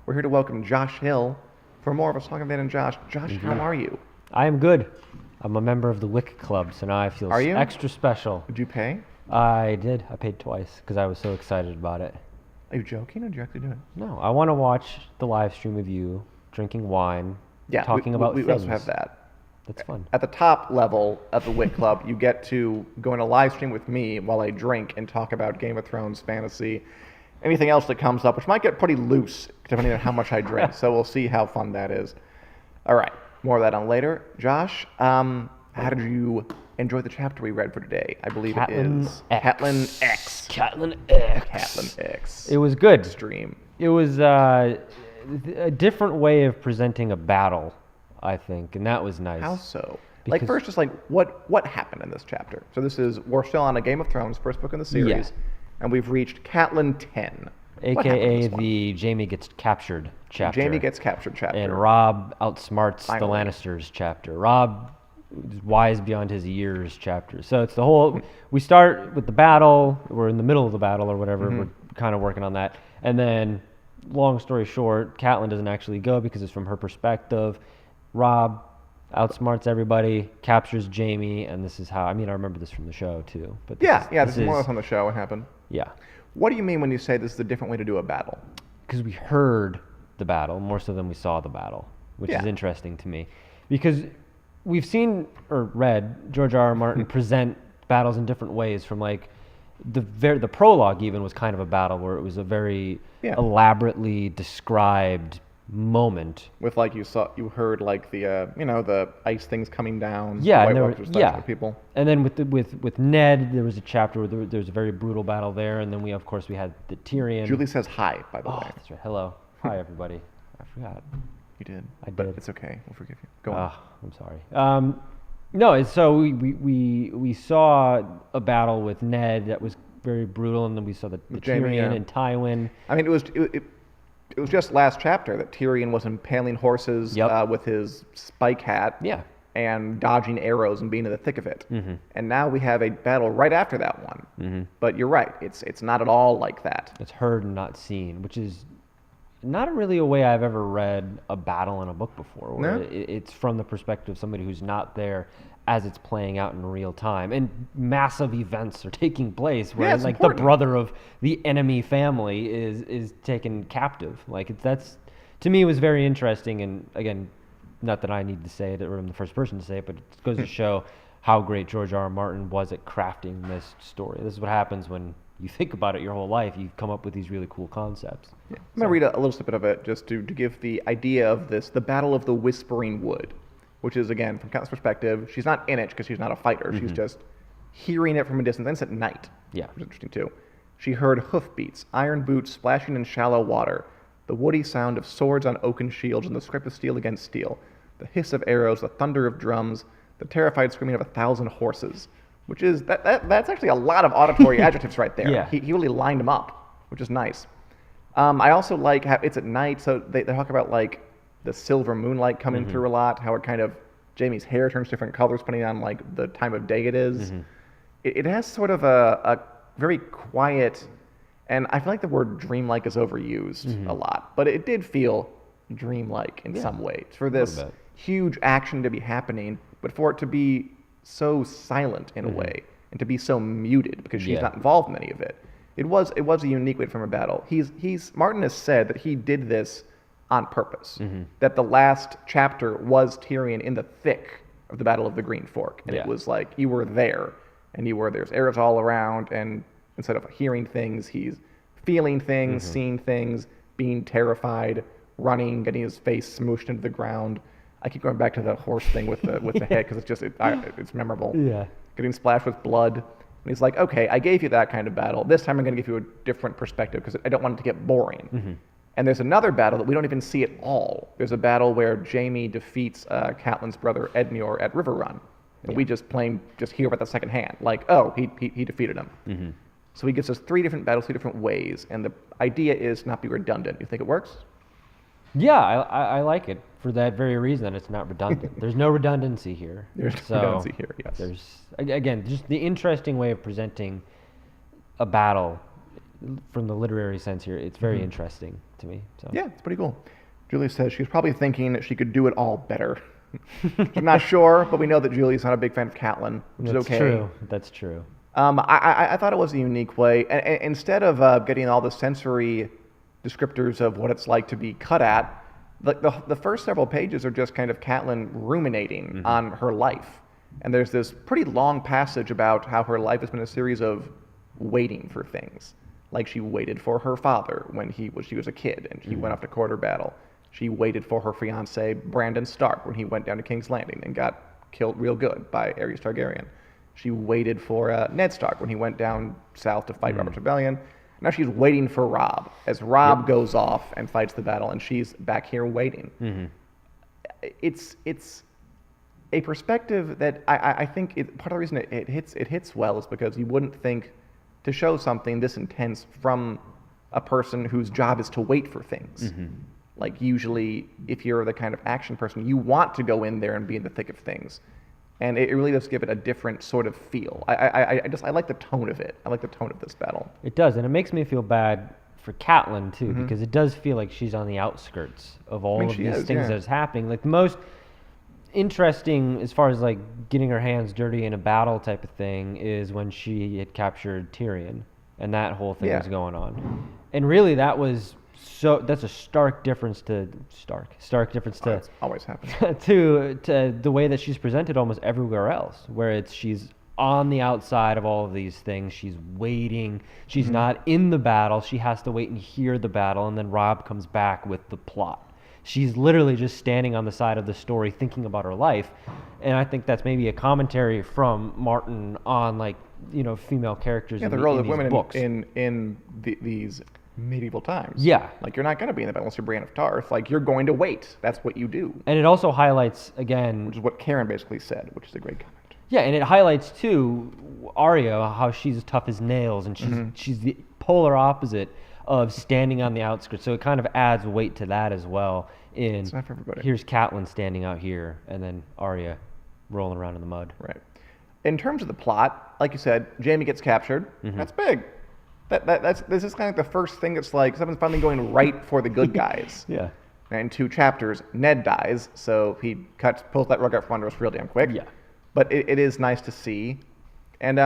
We're here to welcome Josh Hill for more of a Song of Van and Josh. Josh, how are you? I am good. I'm a member of the Wick Club, so now I feel Are you? extra special. Did you pay? I did. I paid twice because I was so excited about it. Are you joking or did you actually do it? No, I want to watch the live stream of you drinking wine, Yeah, talking about we things. also have that. That's fun. At the top level of the Wick Club, you get to go in a live stream with me while I drink and talk about Game of Thrones, fantasy, anything else that comes up, which might get pretty loose depending on how much I drink. So we'll see how fun that is. All right, more of that on later. Josh, how did you enjoy the chapter we read for today? I believe Catelyn it is X. Catelyn X. Catelyn X. Catelyn X. It was good. Extreme. It was a different way of presenting a battle, I think, and that was nice. How so? Because- First, just what happened in this chapter? So we're still on a Game of Thrones, first book in the series, Yeah. and we've reached Catelyn 10. What happened in AKA this one? the Jamie gets captured chapter. Jamie gets captured chapter. And Robb outsmarts Finally. the Lannisters chapter. Robb is wise beyond his years chapter. So it's the whole. We start with the battle. We're in the middle of the battle or whatever. Mm-hmm. We're kind of working on that. And then, long story short, Catelyn doesn't actually go because it's from her perspective. Robb outsmarts everybody, captures Jamie, and this is how. I mean, I remember this from the show too. But This is more or less on the show. What happened? Yeah, What do you mean when you say this is a different way to do a battle? because we heard the battle more so than we saw the battle, which Yeah. is interesting to me, because we've seen or read George R. R. Martin present battles in different ways. From like the prologue even was kind of a battle where it was a very Yeah. elaborately described moment. With you heard like the ice things coming down. Yeah, the and White there Walkers were- slashing yeah. at people. And then with Ned, there was a chapter where there was a very brutal battle there, and then we had the Tyrion. Julie says hi, by the Oh, way. that's right. Hello, hi everybody. I forgot. You did. I But did. it's okay. We'll forgive you. Go on. I'm sorry. No, and so we saw a battle with Ned that was very brutal, and then we saw the Jamie, Tyrion yeah. and Tywin. I mean, it was just last chapter that Tyrion was impaling horses Yep. with his spike hat Yeah. and dodging arrows and being in the thick of it. And now we have a battle right after that one. But you're right. It's not at all like that. It's heard and not seen, which is not really a way I've ever read a battle in a book before. Where No? it's from the perspective of somebody who's not there as it's playing out in real time, and massive events are taking place where Yeah, it's like important. the brother of the enemy family is taken captive. That's to me was very interesting, and again, not that I need to say it or I'm the first person to say it, but it goes to show how great George R. R. Martin was at crafting this story. This is what happens when you think about it your whole life. You come up with these really cool concepts. I'm going to read a little snippet of it just to give the idea of this, the Battle of the Whispering Wood, which is, again, from Catelyn's perspective, she's not in it because she's not a fighter. She's just hearing it from a distance. And it's at night, Yeah. which is interesting too. She heard hoofbeats, iron boots splashing in shallow water, the woody sound of swords on oaken shields and the scrape of steel against steel, the hiss of arrows, the thunder of drums, the terrified screaming of 1,000 horses, which is, that's actually a lot of auditory adjectives right there. Yeah. He really lined them up, which is nice. I also like how it's at night, so they talk about like the silver moonlight coming through a lot, how it kind of, Jamie's hair turns different colors depending on like the time of day it is. It has sort of a very quiet, and I feel like the word dreamlike is overused a lot, but it did feel dreamlike in some ways for this bit. huge action to be happening, but for it to be so silent in a way and to be so muted because she's Yeah. not involved in any of it. It was a unique way from a battle. Martin has said that he did this on purpose. That the last chapter was Tyrion in the thick of the Battle of the Green Fork, and Yeah. it was like you were there, and there's arrows all around, and instead of hearing things, he's feeling things, seeing things, being terrified, running, getting his face smooshed into the ground. I keep going back to the horse thing with the head because it's memorable. Yeah. Getting splashed with blood. And he's like, okay, I gave you that kind of battle. This time I'm going to give you a different perspective because I don't want it to get boring. And there's another battle that we don't even see at all. There's a battle where Jamie defeats Catelyn's brother Edmure at River Run. And we just hear about the second hand. Like, oh, he defeated him. So he gives us 3 different battles, 3 different ways. And the idea is not be redundant. You think it works? Yeah, I like it for that very reason, that it's not redundant. There's no redundancy here. There's So redundancy here, yes. There's, again, just the interesting way of presenting a battle from the literary sense here, it's very interesting to me. So Yeah, it's pretty cool. Julie says she was probably thinking that she could do it all better. I'm not sure, but we know that Julie's not a big fan of Catelyn, which that's is okay. true. That's true. I thought it was a unique way. And instead of getting all the sensory descriptors of what it's like to be cut at, the first several pages are just kind of Catelyn ruminating on her life. And there's this pretty long passage about how her life has been a series of waiting for things. Like she waited for her father when she was a kid and he went off to quarter battle. She waited for her fiance, Brandon Stark, when he went down to King's Landing and got killed real good by Aerys Targaryen. She waited for Ned Stark when he went down south to fight Robert's Rebellion. Now she's waiting for Robb as Robb goes off and fights the battle, and she's back here waiting. It's a perspective that I think part of the reason it hits well is because you wouldn't think to show something this intense from a person whose job is to wait for things. Like usually, if you're the kind of action person, you want to go in there and be in the thick of things. And it really does give it a different sort of feel. I like the tone of it. I like the tone of this battle. It does, and it makes me feel bad for Catelyn too, because it does feel like she's on the outskirts of all of these things that is happening. Like the most interesting, as far as like getting her hands dirty in a battle type of thing, is when she had captured Tyrion, and that whole thing was going on. And really, that's a stark difference to It's always happens. to the way that she's presented almost everywhere else, where she's on the outside of all of these things. She's waiting. She's not in the battle. She has to wait and hear the battle, and then Robb comes back with the plot. She's literally just standing on the side of the story thinking about her life. And I think that's maybe a commentary from Martin on, like, female characters in the role of these women books. in these medieval times. Yeah. Like, you're not going to be in the battle unless you're Brienne of Tarth. Like, you're going to wait. That's what you do. And it also highlights, again... Which is what Karen basically said, which is a great comment. Yeah, and it highlights, too, Arya, how she's as tough as nails, and she's the polar opposite of standing on the outskirts. So it kind of adds weight to that as well. It's not for everybody. Here's Catelyn standing out here, and then Arya rolling around in the mud. Right. In terms of the plot, like you said, Jaime gets captured. That's big. This is kind of like the first thing that's like someone's finally going right for the good guys. Yeah. And in 2 chapters, Ned dies, so he pulls that rug out from under us real damn quick. Yeah. But it is nice to see. And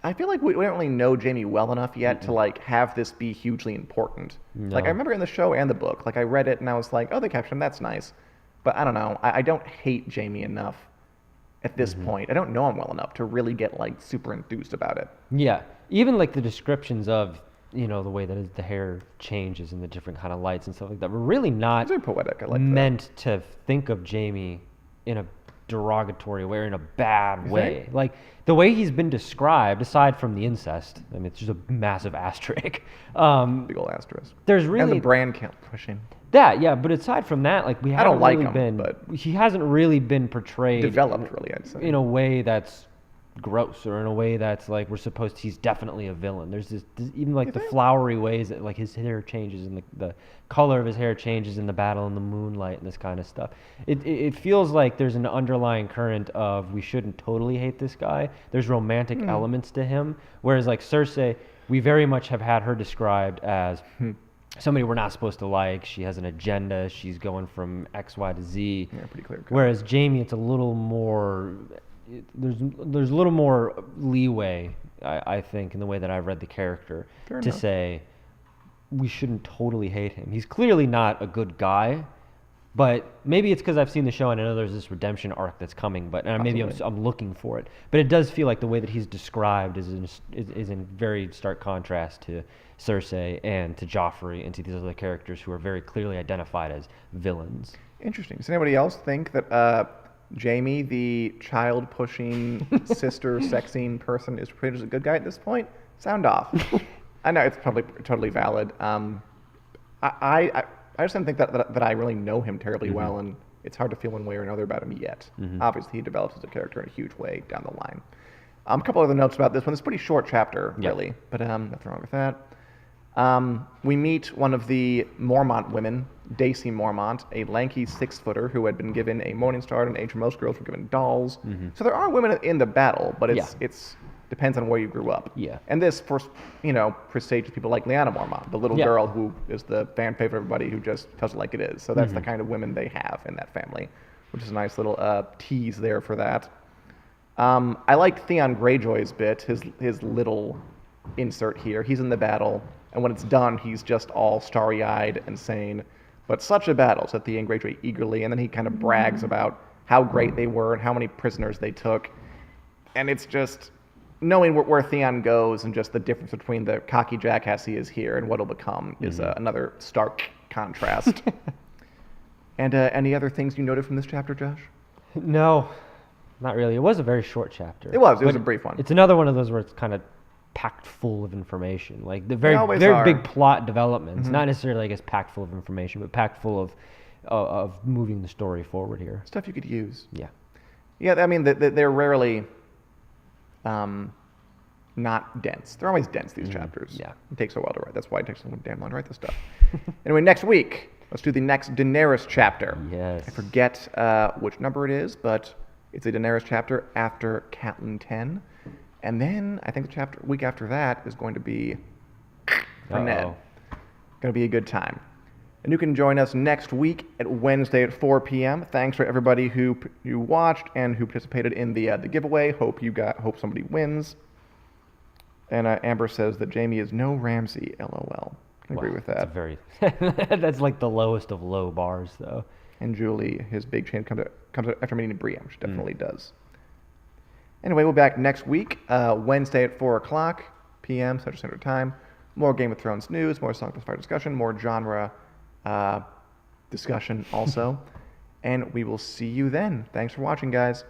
I feel like we don't really know Jaime well enough yet to like have this be hugely important. No. Like I remember in the show and the book, like I read it and I was like, oh, they captured him, that's nice. But I don't know, I don't hate Jaime enough at this point. I don't know him well enough to really get like super enthused about it. Yeah. Even like the descriptions of, the way that the hair changes and the different kind of lights and stuff like that were really not It's very poetic. I like meant to think of Jaime in a derogatory way or in a bad way. Like the way he's been described, aside from the incest, I mean, it's just a massive asterisk. Big old asterisk. There's really and the brand count pushing. That, yeah, but aside from that, like we haven't don't like really him, been, but he hasn't really been portrayed Developed, really, I'd say. in a way that's gross or in a way that's like he's definitely a villain. There's this even like the flowery ways that like his hair changes and the color of his hair changes in the battle in the moonlight and this kind of stuff. It feels like there's an underlying current of we shouldn't totally hate this guy. There's romantic elements to him, whereas like Cersei, we very much have had her described as somebody we're not supposed to like. She has an agenda. She's going from X, Y to Z. Yeah, pretty clear cut. Whereas Jaime, it's a little more. There's a little more leeway, I think, in the way that I've read the character to say we shouldn't totally hate him. He's clearly not a good guy, but maybe it's because I've seen the show and I know there's this redemption arc that's coming. But maybe I'm looking for it. But it does feel like the way that he's described is in very stark contrast to Cersei and to Joffrey and to these other characters who are very clearly identified as villains. Interesting. Does anybody else think that Jaime, the child-pushing, sister-sexing person, is portrayed as a good guy at this point? Sound off. I know it's probably totally valid. I just don't think that I really know him terribly well, and it's hard to feel one way or another about him yet. Obviously, he develops as a character in a huge way down the line. A couple other notes about this one. It's a pretty short chapter, really, but nothing wrong with that. We meet one of the Mormont women, Daisy Mormont, a lanky 6-footer who had been given a Morning Star at an age where most girls were given dolls. So there are women in the battle, but it's Depends on where you grew up. Yeah. And this first, presages people like Lyanna Mormont, the little girl who is the fan favorite of everybody who just tells it like it is. So that's the kind of women they have in that family, which is a nice little tease there for that. I liked Theon Greyjoy's bit, his little insert here. He's in the battle, and when it's done, he's just all starry-eyed and saying, "But such a battle," said Theon Greyjoy eagerly, and then he kind of brags about how great they were and how many prisoners they took. And it's just knowing where Theon goes and just the difference between the cocky jackass he is here and what he'll become is another stark contrast. And any other things you noted from this chapter, Josh? No, not really. It was a very short chapter. It was a brief one. It's another one of those where it's kind of packed full of information. Like the They always very are. big plot developments. Not necessarily, I guess, packed full of information, but packed full of moving the story forward here. Stuff you could use. Yeah. Yeah, I mean, they're rarely not dense. They're always dense, these chapters. Yeah. It takes a while to write. That's why it takes so damn long to write this stuff. Anyway, next week, let's do the next Daenerys chapter. Yes. I forget which number it is, but it's a Daenerys chapter after Catelyn 10. And then I think the week after that is going to be for Ned. Going to be a good time. And you can join us next week at Wednesday at 4 p.m. Thanks for everybody who watched and who participated in the giveaway. Hope somebody wins. And Amber says that Jamie is no Ramsay. LOL. Can agree with that. That's like the lowest of low bars, though. And Julie, his big change comes out after meeting Brienne, which definitely does. Anyway, we'll be back next week, Wednesday at 4 o'clock p.m. Central Standard Time. More Game of Thrones news, more Song of Fire discussion, more genre discussion also. And we will see you then. Thanks for watching, guys.